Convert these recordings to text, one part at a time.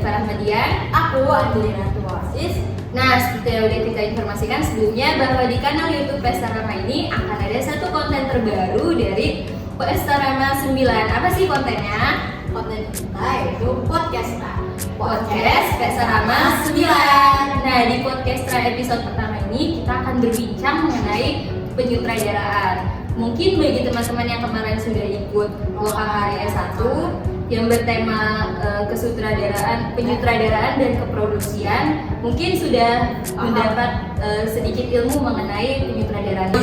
Hanifah Rahmadian. Aku Angelina Tuasis. Nah, seperti yang udah kita informasikan sebelumnya bahwa di kanal YouTube Pesta Rama ini akan ada satu konten terbaru dari Pesta Rama 9. Apa sih kontennya? Konten kita yaitu podcast Pesta Rama 9. Nah, di podcast episode pertama ini kita akan berbincang mengenai penyutradaraan. Mungkin bagi teman-teman yang kemarin sudah ikut Lokahari S1 yang bertema penyutradaraan dan keproduksian, mungkin sudah mendapat sedikit ilmu mengenai penyutradaraan.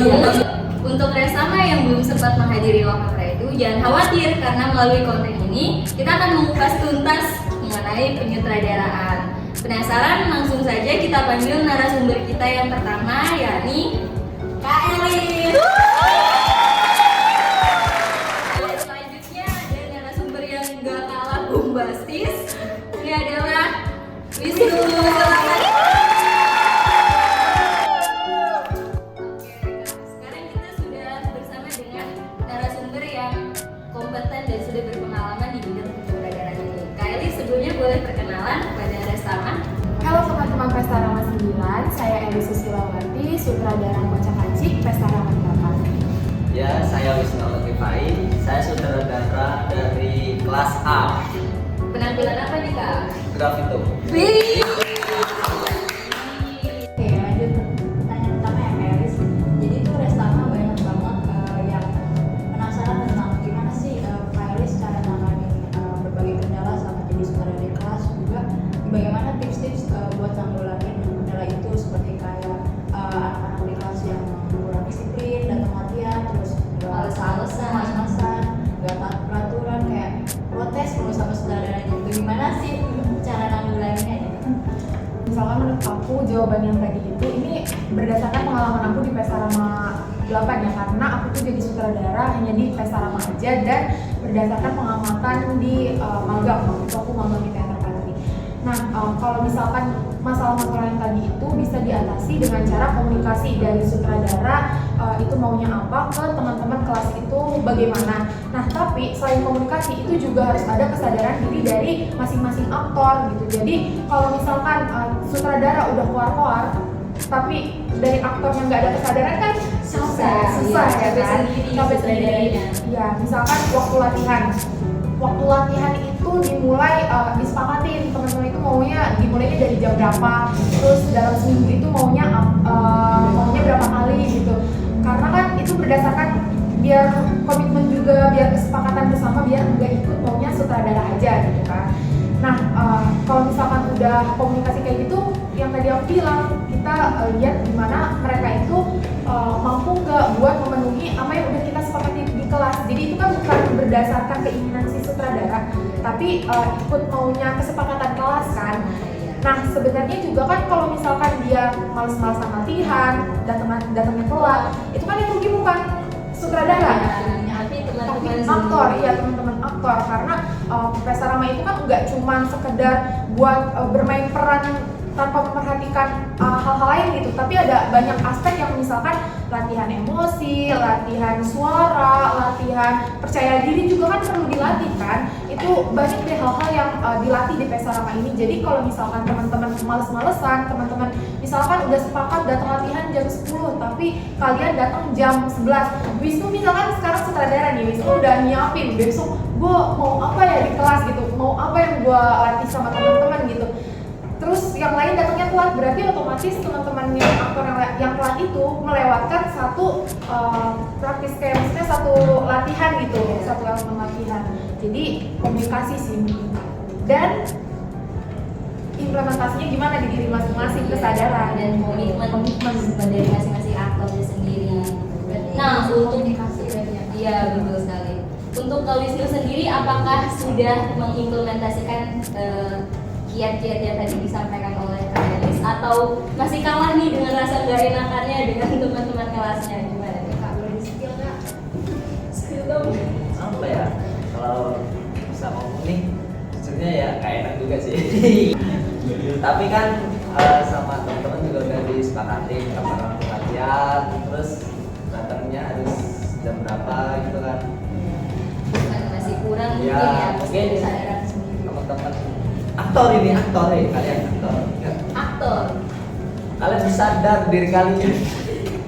Untuk Resama yang belum sempat menghadiri Lokahari itu, jangan khawatir karena melalui konten ini kita akan mengupas tuntas mengenai penyutradaraan. Penasaran? Langsung saja kita panggil narasumber kita yang pertama, yakni Kak Elin. Selanjutnya ada narasumber yang gak kalah bombastis. Ini adalah Wisnu. Silakan. Oke, sekarang kita sudah bersama dengan narasumber yang kompeten dan sudah berpengalaman di bidang penyutradaraan ini. Kak Eli, sebelumnya boleh perkenalan kepada Resama. Halo teman-teman Pesta Rama 9, saya Eli Susilawati, sutradara Kocak Acik Pesta Rama 8. Ya, saya Wisnu Latifai, saya sutradara dari kelas A. Penampilan apa nih Kak? Grafito. Wih. Oke, lanjut pertanyaan pertama ya Kak Elis. Jadi tuh Restama banyak banget yang penasaran tentang gimana sih Kak Elis cara menangani berbagai kendala sama jadi sutradara di kelas, juga bagaimana tips-tips buat nanggulangi kendala itu, seperti kayak anak-anak di kelas yang kurang disiplin, datang latihan terus males-malesan, nggak taat peraturan, kayak protes mulu sama sutradaranya. Bagaimana sih cara nanggulanginya gitu? Misalkan menurut aku jawaban yang tadi itu ini berdasarkan pengalaman aku di Pesta Rama 8 ya, karena aku tuh jadi sutradara hanya di Pesta Rama aja dan berdasarkan pengamatan di magang, waktu itu aku magang di teater Patri. Nah, kalau misalkan masalah-masalah yang tadi itu bisa diatasi dengan cara komunikasi dari sutradara itu maunya apa ke teman-teman kelas itu bagaimana. Nah, tapi selain komunikasi itu juga harus ada kesadaran diri dari masing-masing aktor gitu. Jadi kalau misalkan sutradara udah keluar-keluar tapi dari aktornya nggak ada kesadaran kan susah ya kan? Capek sendiri. Ya, misalkan waktu latihan itu dimulai disepakatin teman-teman itu maunya dimulainya dari jam berapa, terus dalam seminggu itu maunya berapa kali gitu, karena kan itu berdasarkan biar komitmen juga, biar kesepakatan bersama, biar nggak ikut maunya sutradara aja gitu kan. Nah, kalau misalkan udah komunikasi kayak gitu, yang tadi aku bilang, kita lihat gimana mereka itu mampu nggak buat memenuhi apa yang udah kita sepakati di kelas. Jadi itu kan bukan berdasarkan keinginan si sutradara, tapi ikut maunya kesepakatan kelas kan. Nah, sebenarnya juga kan kalau misalkan dia males-malesan latihan, datangnya telat, itu kan yang rugi bukan sutradara, tapi aktor, iya teman-teman aktor, karena Pesta Rama itu kan nggak cuma sekedar buat bermain peran tanpa memperhatikan hal-hal lain gitu, tapi ada banyak aspek yang misalkan latihan emosi, latihan suara, latihan percaya diri juga kan perlu dilatih kan. Itu banyak deh hal-hal yang dilatih di Pesta Rama ini. Jadi kalau misalkan teman-teman males-malesan, teman-teman misalkan udah sepakat datang latihan jam 10 tapi kalian datang jam 11. Wisnu misalkan sekarang sutradara nih, Wisnu udah nyiapin besok gue mau apa ya di kelas gitu, mau apa yang gue latih sama teman-teman gitu. Terus yang lain datangnya telat, berarti otomatis teman-teman yang aktor yang telat itu melewatkan satu praktis, kayak maksudnya satu latihan gitu, satu elemen latihan. Jadi komunikasi sih dan implementasinya gimana di diri masing-masing, kesadaran dan komitmen dari masing-masing aktor sendiri. Nah, untuk komunikasi iya betul sekali. Untuk Kak Wisnu sendiri, apakah sudah mengimplementasikan kiat-kiat yang tadi disampaikan oleh Kak Elis, atau masih kalah nih dengan rasa gak enakannya dengan teman-teman kelasnya? Gimana nih Kak? Boleh di-spill Kak? Spill dong. Apa ya? Kalau bisa ngomong nih, jujurnya ya gak enak juga sih. Tapi kan sama teman-teman juga udah disepakati kapan latihan, terus datangnya harus jam berapa gitu kan. Masih kurang Ya, mungkin mungkin kesadaran sendiri. teman-teman aktor ini aktor ya kalian aktor. Ingat. Aktor. Kalian bisa sadar diri kalian.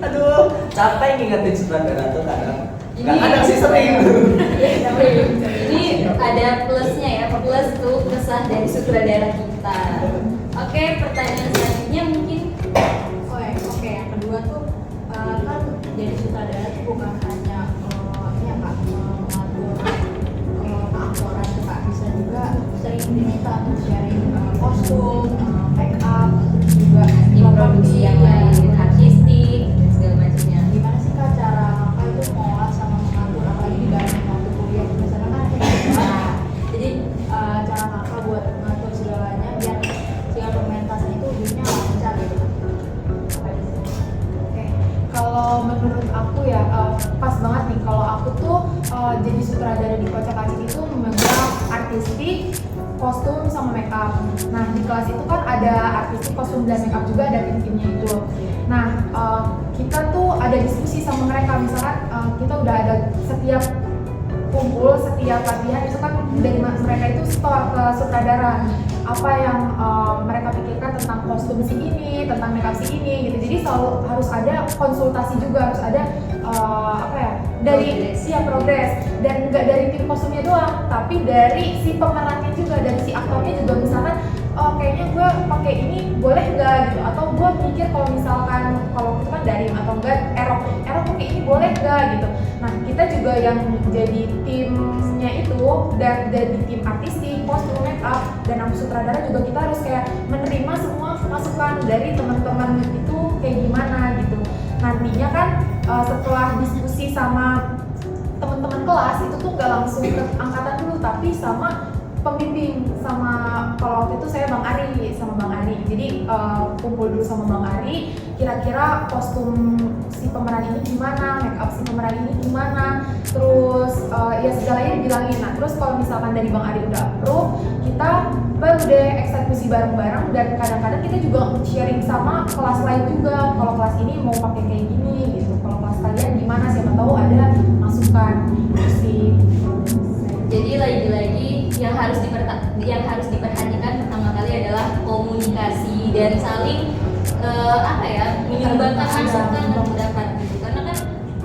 Aduh, capek ngingetin sutradara tuh kadang. Nggak Ini- kadang sih sering. Ini ada plusnya ya, plus tuh kesan dari sutradara kita. Oke, pertanyaan selanjutnya mungkin Oke, yang kedua tuh kan jadi sutradara tuh bukan hanya ini ya kak mengatur keaktoran tuh kak, bisa juga sering diminta untuk sharing kostum, make up, terus juga di produksi yang lain, artistik dan segala macamnya. Gimana sih kak cara kakak itu mengolah sama mengatur apalagi di dalam waktu kuliah misalnya kan nah, jadi cara kakak buat mengatur segalanya biar segala pementasan itu ujungnya lancar gitu. Apa aja sih? Oke, kalau menurut aku ya pas banget nih kalau aku tuh jadi sutradara di Kocak Acik itu memegang artistik, kostum sama make up. Nah di kelas itu kan ada artistik, kostum dan make up juga ada tim-timnya itu. Nah kita tuh ada diskusi sama mereka misalkan kita udah ada setiap kumpul setiap latihan itu kan dari mereka itu store ke sutradara apa yang mereka pikirkan tentang kostum si ini, tentang makeup si ini gitu. Jadi selalu harus ada konsultasi juga, harus ada apa ya dari progres dan nggak dari tim kostumnya doang, tapi dari si pemerannya juga, dari si aktornya juga. Misalkan kayaknya gue pakai ini boleh nggak gitu, atau gue mikir kalau misalkan kalau itu kan dari atau enggak erok pakai ini boleh nggak gitu. Nah kita juga yang jadi timnya itu dan dari tim artistik, kostum, make up dan aku sutradara juga kita harus kayak menerima semua masukan dari teman-teman itu kayak gimana gitu. Nantinya kan setelah diskusi sama teman-teman kelas itu tuh nggak langsung ke angkatan dulu tapi sama pembimbing, sama kalau waktu itu saya Bang Ari sama Bang Ari. Jadi kumpul dulu sama Bang Ari, kira-kira kostum si pemeran ini gimana, make up si pemeran ini gimana, terus ya segalanya dibilangin. Nah terus kalau misalkan dari Bang Ari udah approve, kita baru deh eksekusi bareng-bareng dan kadang-kadang kita juga sharing sama kelas lain juga. Kalau kelas ini mau pakai kayak gini gitu, kalau kelas kalian gimana, siapa tahu ada masukan gitu sih. Jadi lagi-lagi yang harus diperhatikan pertama kali adalah komunikasi dan saling menyumbangkan masukan dan pendapat gitu. Karena kan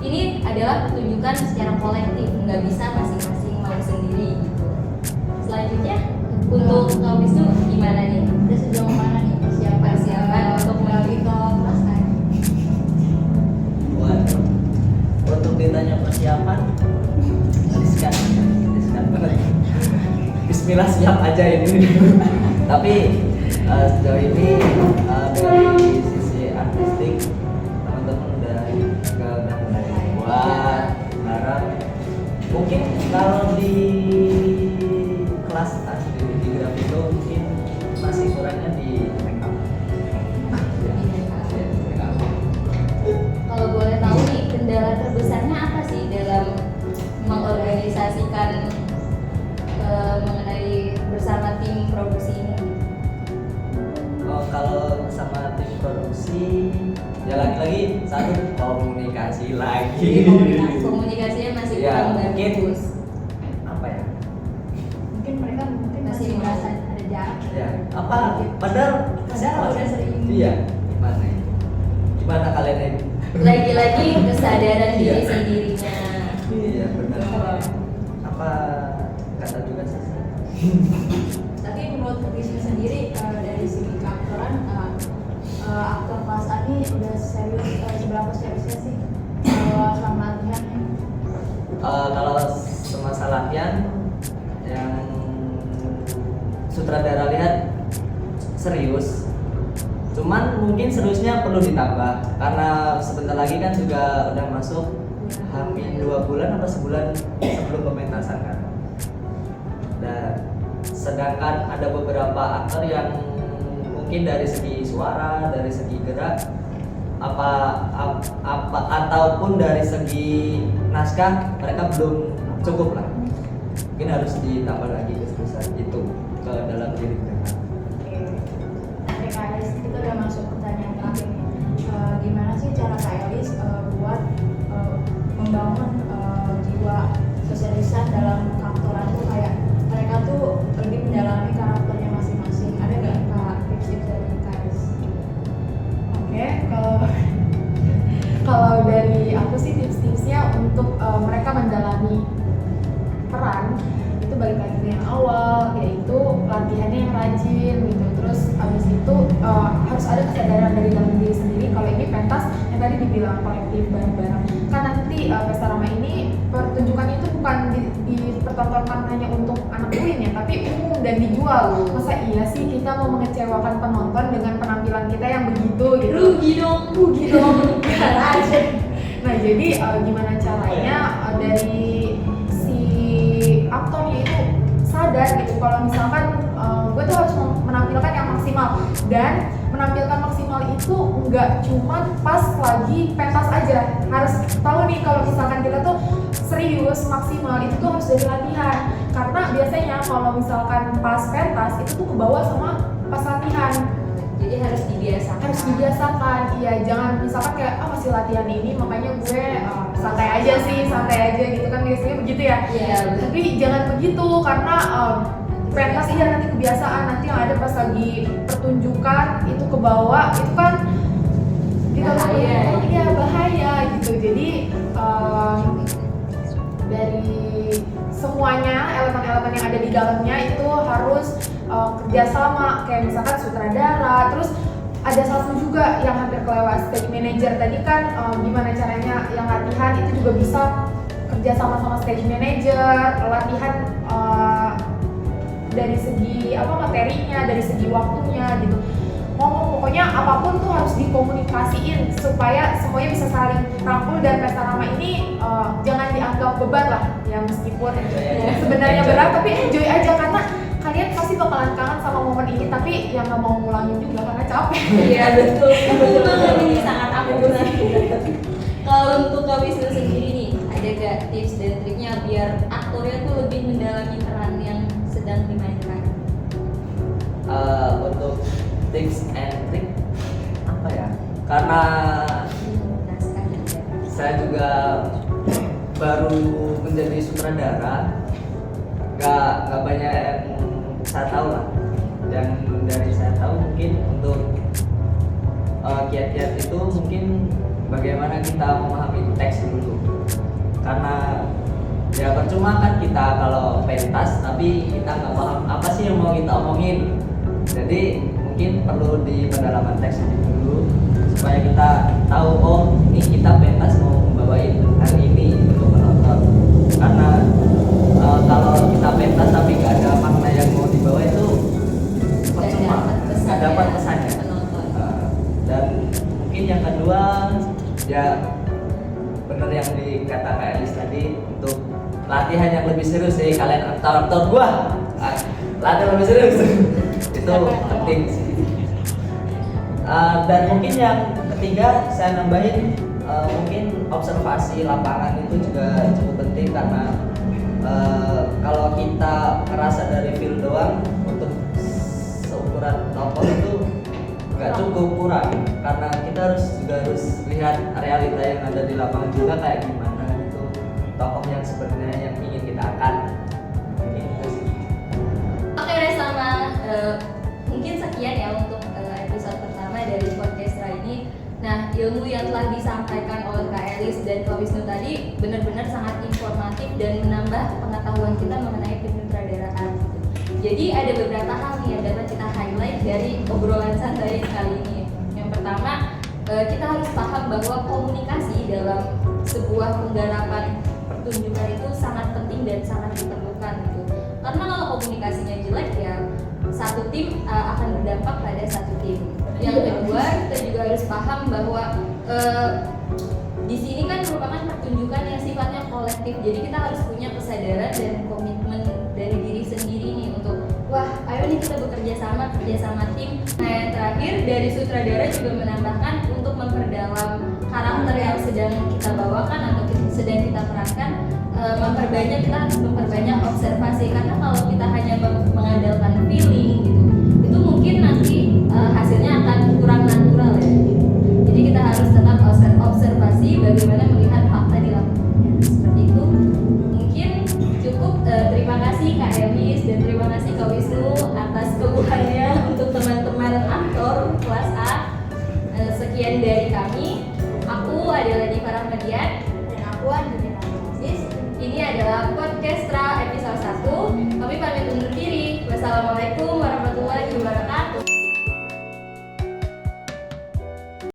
ini adalah pertunjukan secara kolektif, nggak bisa masing-masing mau sendiri gitu. Selanjutnya untuk Kak Wisnu gimana nih? Udah sejauh mana nih Persiapan untuk melalui ke kelas lain? Waduh. Untuk ditanya persiapan, riskan banget. Bismillah siap aja ini. Tapi sejauh ini dari sisi artistik teman-teman udah mulai buat barang. Mungkin kalau di kelas asli di graf itu mungkin masih kurangnya di make up. Kalau boleh tahu nih kendala terbesarnya apa sih dalam mengorganisasikan mengenai bersama tim produksi ini? Oh, kalau sama tim produksi ya lagi-lagi satu komunikasi lagi. Komunikasinya masih Ya, kurang mungkin bagus. apa ya? Mungkin mereka masih Masih merasa ada jarak. Ya, apa? Padahal Udah sering. Iya, gimana ini? Gimana kalian ini? Lagi-lagi kesadaran Iya. diri sendirinya. Iya, benar. Apa kata juga sih? Tapi menurut Wisnu sendiri dari segi keaktoran aktor kelas A ini udah serius seberapa seriusnya sih selama latihannya? Kalau semasa latihan yang sutradara lihat serius, cuman mungkin seriusnya perlu ditambah karena sebentar lagi kan juga udah masuk hampir 2 bulan atau sebulan sebelum pementasan kan. Dan sedangkan ada beberapa aktor yang mungkin dari segi suara, dari segi gerak, ataupun dari segi naskah mereka belum cukup lah. Mungkin harus ditambah lagi keseriusan itu ke dalam diri mereka. Oke, Kak Elis, kita udah masuk pertanyaan terakhir nih. Gimana sih cara Kak Elis buat membangun jiwa sosialisan dalam aktoran tuh kayak mereka tuh lebih mendalami karakternya masing-masing mereka mendalami peran itu balik lagi ke yang awal, yaitu latihannya yang rajin gitu. Terus abis itu harus ada kesadaran dari dalam diri sendiri kalau ini pentas yang tadi dibilang kolektif bareng-bareng. Kan nanti pesta Rama ini pertunjukannya itu bukan dipertontonkan hanya untuk anak UIN ya, tapi umum dan dijual. Masa iya sih kita mau mengecewakan penonton dengan penampilan kita yang begitu gitu? Rugi dong. Aja. Nah jadi gimana caranya dari si aktornya itu sadar gitu kalau misalkan gue tuh harus menampilkan yang maksimal, dan menampilkan maksimal itu nggak cuma pas lagi pentas aja. Harus tahu nih kalau misalkan kita tuh serius maksimal itu tuh harus dari latihan, karena biasanya kalau misalkan pas pentas itu tuh kebawa sama pas latihan. Jadi harus dibiasakan. Iya, jangan misalkan kayak masih latihan ini makanya gue santai aja gitu kan, biasanya begitu ya. Iya. Tapi jangan begitu, karena pentas iya nanti kebiasaan, nanti yang ada pas lagi pertunjukan itu kebawa, itu kan kita bahaya gitu. Jadi dari semuanya elemen-elemen yang ada di dalamnya itu harus kerjasama, kayak misalkan sutradara. Terus ada satu juga yang hampir kelewat, stage manager tadi kan, gimana caranya yang latihan itu juga bisa kerjasama sama stage manager, latihan dari segi materinya, dari segi waktunya gitu. Pokoknya apapun tuh harus dikomunikasiin supaya semuanya bisa saling rangkul, dan pesta Rama ini jangan dianggap beban lah ya, meskipun sebenarnya berat, tapi enjoy aja karena kalian pasti bakalan kangen sama momen ini, tapi yang nggak mau ngulangin juga karena capek. Iya betul ini sangat aku benar. Kalau untuk Kak Wisnu sendiri nih, ada gak tips dan triknya biar aktornya tuh lebih mendalami peran yang sedang dimainkan? Untuk tips and trick apa ya? Karena saya juga baru menjadi sutradara, nggak banyak yang saya tahu lah. Dan dari saya tahu mungkin untuk kiat-kiat itu mungkin bagaimana kita memahami teks dulu. Karena ya percuma kan kita kalau pentas tapi kita nggak paham apa sih yang mau kita omongin. Jadi mungkin perlu di pendalaman teks dulu supaya kita tahu, oh ini kita pentas mau membawain hari ini untuk penonton. Karena kalau kita pentas tapi nggak ada makna yang mau dibawa itu percuma, nggak dapat pesannya. Dan mungkin yang kedua ya bener yang dikata Kak Elis tadi, untuk latihan yang lebih serius sih. Kalian aktor gua latihan lebih serius itu penting sih. Dan mungkin yang ketiga saya nambahin, mungkin observasi lapangan itu juga cukup penting, karena kalau kita ngerasa dari feel doang untuk seukuran nonton itu nggak cukup, kurang, karena kita harus lihat realita yang ada di lapangan juga, kayak gimana itu tokoh yang sebenarnya yang ingin kita akan gitu sih. Oke deh, sama mungkin sekian ya untuk episode pertama dari podcast ini. Nah, ilmu yang telah disampaikan oleh Kak Elis dan Kak Wisnu tadi benar-benar sangat informatif dan menambah pengetahuan kita mengenai kesutradaraan. Jadi ada beberapa hal nih yang dapat kita highlight dari obrolan santai kali ini. Yang pertama, kita harus paham bahwa komunikasi dalam sebuah penggarapan pertunjukan itu sangat penting dan sangat diperlukan gitu. Karena kalau komunikasinya jelek ya satu tim akan berdampak pada satu tim. Yang kedua, kita juga harus paham bahwa di sini kan merupakan pertunjukan yang sifatnya kolektif. Jadi kita harus punya kesadaran dan komitmen dari diri sendiri nih untuk wah, ayo nih kita bekerja sama tim. Nah, yang terakhir dari sutradara juga menambahkan untuk memperdalam karakter yang sedang kita bawakan atau sedang kita perankan, kita harus memperbanyak observasi, karena kalau kita hanya mengandalkan feeling gitu, itu mungkin nanti hasilnya akan kurang natural ya. Jadi kita harus tetap observasi bagaimana melihat fakta di lapangan. Seperti itu. Mungkin cukup. Terima kasih Kak Elis dan terima kasih Kak Wisnu atas keluhannya untuk teman-teman aktor kelas A. Sekian dari kami. Aku adalah Diva Rahmadian dan aku Andrea Francis. Ini adalah Podcastra episode 1. Kami pamit undur diri. Wassalamualaikum